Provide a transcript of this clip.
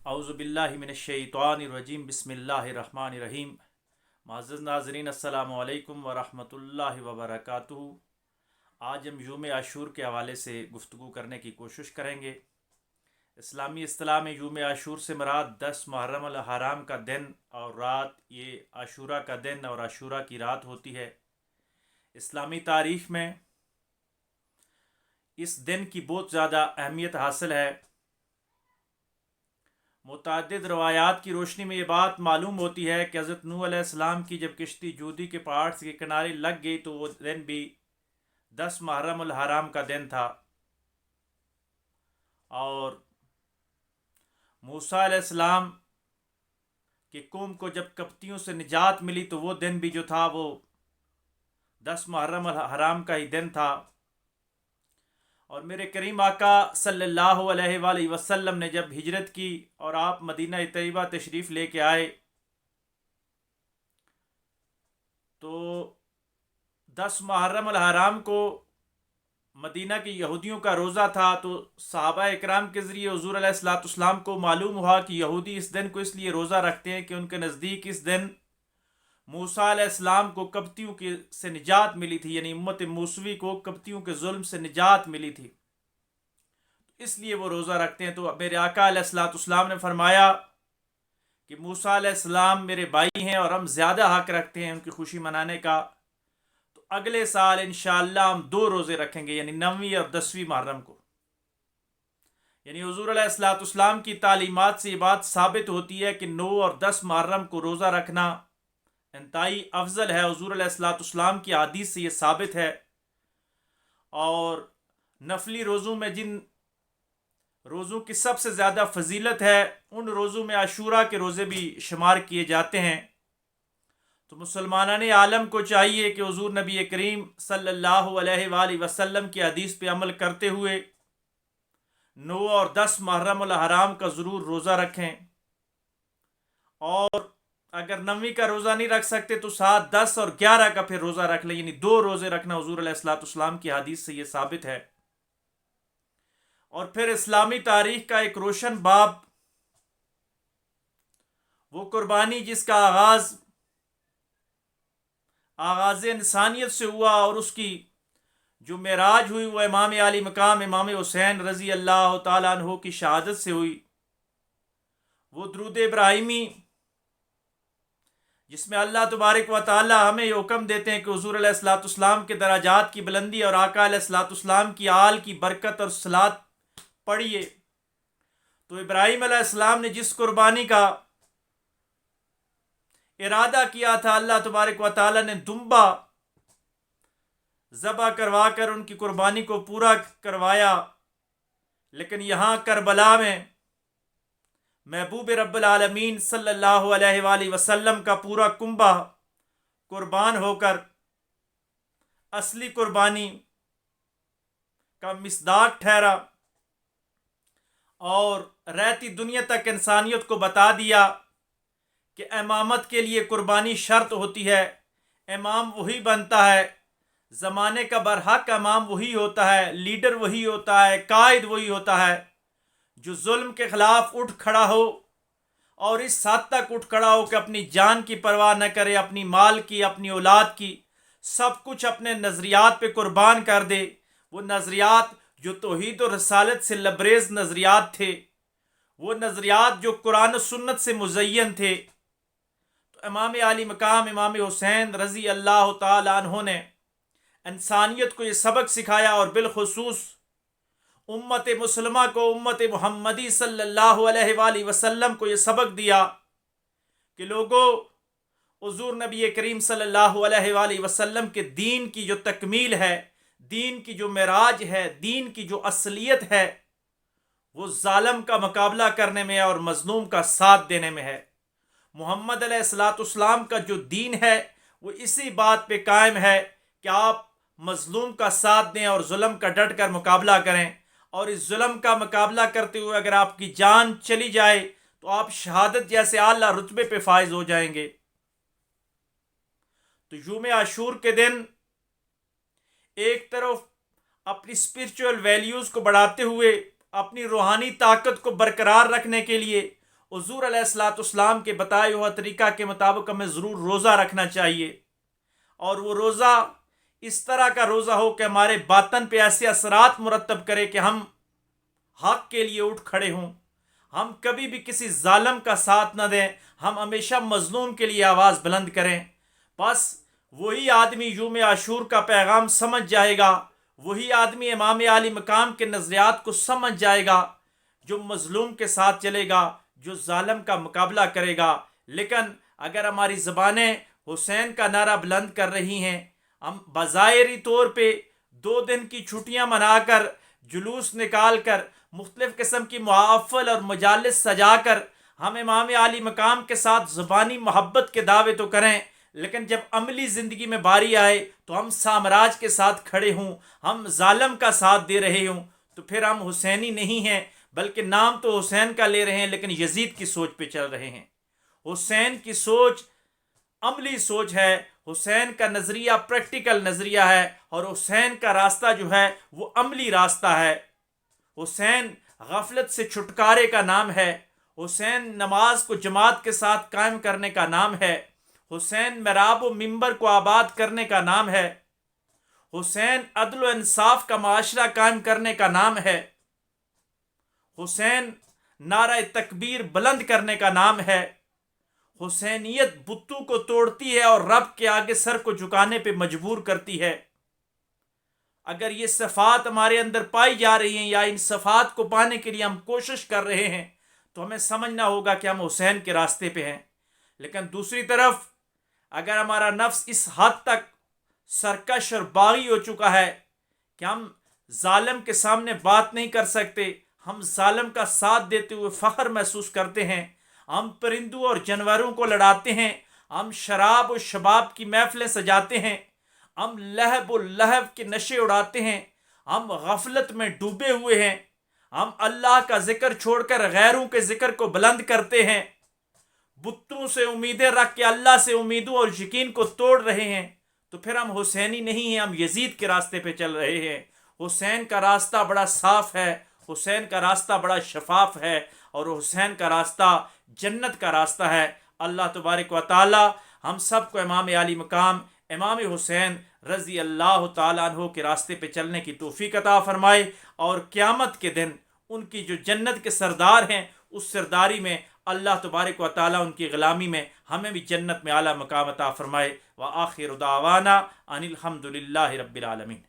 اعوذ باللہ من الشیطان الرجیم بسم اللہ الرحمن الرحیم۔ معزز ناظرین السلام علیکم ورحمۃ اللہ وبرکاتہ۔ آج ہم یوم عاشور کے حوالے سے گفتگو کرنے کی کوشش کریں گے۔ اسلامی اصطلاح میں یوم عاشور سے مراد 10 محرم الحرام کا دن اور رات، یہ عاشورہ کا دن اور عاشورہ کی رات ہوتی ہے۔ اسلامی تاریخ میں اس دن کی بہت زیادہ اہمیت حاصل ہے۔ متعدد روایات کی روشنی میں یہ بات معلوم ہوتی ہے کہ حضرت نوح علیہ السلام کی جب کشتی جودی کے پہاڑ کے کنارے لگ گئی تو وہ دن بھی 10 محرم الحرام کا دن تھا، اور موسیٰ علیہ السلام کی قوم کو جب کپتیوں سے نجات ملی تو وہ دن بھی جو تھا وہ 10 محرم الحرام کا ہی دن تھا۔ اور میرے کریم آقا صلی اللہ علیہ وآلہ وسلم نے جب ہجرت کی اور آپ مدینہ طیبہ تشریف لے کے آئے تو 10 محرم الحرام کو مدینہ کے یہودیوں کا روزہ تھا، تو صحابہ اکرام کے ذریعے حضور علیہ الصلوۃ والسلام کو معلوم ہوا کہ یہودی اس دن کو اس لیے روزہ رکھتے ہیں کہ ان کے نزدیک اس دن موسیٰ علیہ السلام کو کپتیوں سے نجات ملی تھی، یعنی امت موسوی کو کپتیوں کے ظلم سے نجات ملی تھی، اس لیے وہ روزہ رکھتے ہیں۔ تو میرے آقا علیہ الصلوۃ والسلام نے فرمایا کہ موسیٰ علیہ السلام میرے بھائی ہیں اور ہم زیادہ حق رکھتے ہیں ان کی خوشی منانے کا، تو اگلے سال انشاءاللہ ہم 2 روزے رکھیں گے، یعنی 9ویں اور 10ویں محرم کو۔ یعنی حضور علیہ الصلوۃ والسلام کی تعلیمات سے یہ بات ثابت ہوتی ہے کہ 9 اور 10 محرم کو روزہ رکھنا انتہائی افضل ہے۔ حضور علیہ الصلوۃ والسلام کی حدیث سے یہ ثابت ہے۔ اور نفلی روزوں میں جن روزوں کی سب سے زیادہ فضیلت ہے ان روزوں میں عاشورہ کے روزے بھی شمار کیے جاتے ہیں۔ تو مسلمانان عالم کو چاہیے کہ حضور نبی کریم صلی اللہ علیہ وآلہ وسلم کی حدیث پہ عمل کرتے ہوئے 9 اور 10 محرم الحرام کا ضرور روزہ رکھیں، اور اگر 9ویں کا روزہ نہیں رکھ سکتے تو 7، 10 اور 11 کا پھر روزہ رکھ لیں، یعنی 2 روزے رکھنا حضور علیہ الصلوۃ والسلام کی حدیث سے یہ ثابت ہے۔ اور پھر اسلامی تاریخ کا ایک روشن باب وہ قربانی جس کا آغاز انسانیت سے ہوا، اور اس کی جو معراج ہوئی وہ امام علی مقام امام حسین رضی اللہ تعالیٰ عنہ کی شہادت سے ہوئی۔ وہ درود ابراہیمی جس میں اللہ تبارک و تعالی ہمیں یہ حکم دیتے ہیں کہ حضور علیہ الصلوۃ والسلام کے درجات کی بلندی اور آقا علیہ الصلوۃ والسلام کی آل کی برکت اور صلات پڑھیے، تو ابراہیم علیہ السلام نے جس قربانی کا ارادہ کیا تھا، اللہ تبارک و تعالی نے دمبا ذبح کروا کر ان کی قربانی کو پورا کروایا۔ لیکن یہاں کربلا میں محبوب رب العالمین صلی اللہ علیہ وآلہ وسلم کا پورا کنبہ قربان ہو کر اصلی قربانی کا مصداق ٹھہرا، اور رہتی دنیا تک انسانیت کو بتا دیا کہ امامت کے لیے قربانی شرط ہوتی ہے۔ امام وہی بنتا ہے، زمانے کا برحق امام وہی ہوتا ہے، لیڈر وہی ہوتا ہے، قائد وہی ہوتا ہے جو ظلم کے خلاف اٹھ کھڑا ہو، اور اس حد تک اٹھ کھڑا ہو کہ اپنی جان کی پرواہ نہ کرے، اپنی مال کی، اپنی اولاد کی، سب کچھ اپنے نظریات پہ قربان کر دے۔ وہ نظریات جو توحید و رسالت سے لبریز نظریات تھے، وہ نظریات جو قرآن و سنت سے مزین تھے، تو امام علی مقام امام حسین رضی اللہ تعالی عنہ نے انسانیت کو یہ سبق سکھایا، اور بالخصوص امت مسلمہ کو، امت محمدی صلی اللہ علیہ وآلہ وسلم کو یہ سبق دیا کہ لوگوں، حضور نبی کریم صلی اللہ علیہ وآلہ وسلم کے دین کی جو تکمیل ہے، دین کی جو معراج ہے، دین کی جو اصلیت ہے، وہ ظالم کا مقابلہ کرنے میں اور مظلوم کا ساتھ دینے میں ہے۔ محمد علیہ الصلوۃ والسلام کا جو دین ہے وہ اسی بات پہ قائم ہے کہ آپ مظلوم کا ساتھ دیں اور ظلم کا ڈٹ کر مقابلہ کریں، اور اس ظلم کا مقابلہ کرتے ہوئے اگر آپ کی جان چلی جائے تو آپ شہادت جیسے اعلیٰ رتبے پہ فائز ہو جائیں گے۔ تو یوم عاشور کے دن ایک طرف اپنی اسپرچول ویلیوز کو بڑھاتے ہوئے، اپنی روحانی طاقت کو برقرار رکھنے کے لیے، حضور علیہ الصلوۃ والسلام کے بتائے ہوا طریقہ کے مطابق ہمیں ضرور روزہ رکھنا چاہیے، اور وہ روزہ اس طرح کا روزہ ہو کہ ہمارے باطن پہ ایسے اثرات مرتب کرے کہ ہم حق کے لیے اٹھ کھڑے ہوں، ہم کبھی بھی کسی ظالم کا ساتھ نہ دیں، ہم ہمیشہ مظلوم کے لیے آواز بلند کریں۔ بس وہی آدمی یوم عاشور کا پیغام سمجھ جائے گا، وہی آدمی امام عالی مقام کے نظریات کو سمجھ جائے گا، جو مظلوم کے ساتھ چلے گا، جو ظالم کا مقابلہ کرے گا۔ لیکن اگر ہماری زبانیں حسین کا نعرہ بلند کر رہی ہیں، ہم بظاہری طور پہ 2 دن کی چھٹیاں منا کر، جلوس نکال کر، مختلف قسم کی محافل اور مجالس سجا کر ہم امام عالی مقام کے ساتھ زبانی محبت کے دعوے تو کریں، لیکن جب عملی زندگی میں باری آئے تو ہم سامراج کے ساتھ کھڑے ہوں، ہم ظالم کا ساتھ دے رہے ہوں، تو پھر ہم حسینی نہیں ہیں، بلکہ نام تو حسین کا لے رہے ہیں لیکن یزید کی سوچ پہ چل رہے ہیں۔ حسین کی سوچ عملی سوچ ہے، حسین کا نظریہ پریکٹیکل نظریہ ہے، اور حسین کا راستہ جو ہے وہ عملی راستہ ہے۔ حسین غفلت سے چھٹکارے کا نام ہے، حسین نماز کو جماعت کے ساتھ قائم کرنے کا نام ہے، حسین محراب و منبر کو آباد کرنے کا نام ہے، حسین عدل و انصاف کا معاشرہ قائم کرنے کا نام ہے، حسین نعرہ تکبیر بلند کرنے کا نام ہے۔ حسینیت بتوں کو توڑتی ہے اور رب کے آگے سر کو جھکانے پہ مجبور کرتی ہے۔ اگر یہ صفات ہمارے اندر پائی جا رہی ہیں یا ان صفات کو پانے کے لیے ہم کوشش کر رہے ہیں تو ہمیں سمجھنا ہوگا کہ ہم حسین کے راستے پہ ہیں۔ لیکن دوسری طرف اگر ہمارا نفس اس حد تک سرکش اور باغی ہو چکا ہے کہ ہم ظالم کے سامنے بات نہیں کر سکتے، ہم ظالم کا ساتھ دیتے ہوئے فخر محسوس کرتے ہیں، ہم پرندوں اور جانوروں کو لڑاتے ہیں، ہم شراب و شباب کی محفلیں سجاتے ہیں، ہم لہب و لہب کے نشے اڑاتے ہیں، ہم غفلت میں ڈوبے ہوئے ہیں، ہم اللہ کا ذکر چھوڑ کر غیروں کے ذکر کو بلند کرتے ہیں، بتوں سے امیدیں رکھ کے اللہ سے امیدوں اور یقین کو توڑ رہے ہیں، تو پھر ہم حسینی نہیں ہیں، ہم یزید کے راستے پہ چل رہے ہیں۔ حسین کا راستہ بڑا صاف ہے، حسین کا راستہ بڑا شفاف ہے، اور حسین کا راستہ جنت کا راستہ ہے۔ اللہ تبارک و تعالی ہم سب کو امام عالی مقام امام حسین رضی اللہ تعالیٰ عنہ کے راستے پہ چلنے کی توفیق عطا فرمائے، اور قیامت کے دن ان کی جو جنت کے سردار ہیں اس سرداری میں اللہ تبارک و تعالیٰ ان کی غلامی میں ہمیں بھی جنت میں اعلیٰ مقام عطا فرمائے۔ وآخر دعوانا ان الحمد للہ رب العالمین۔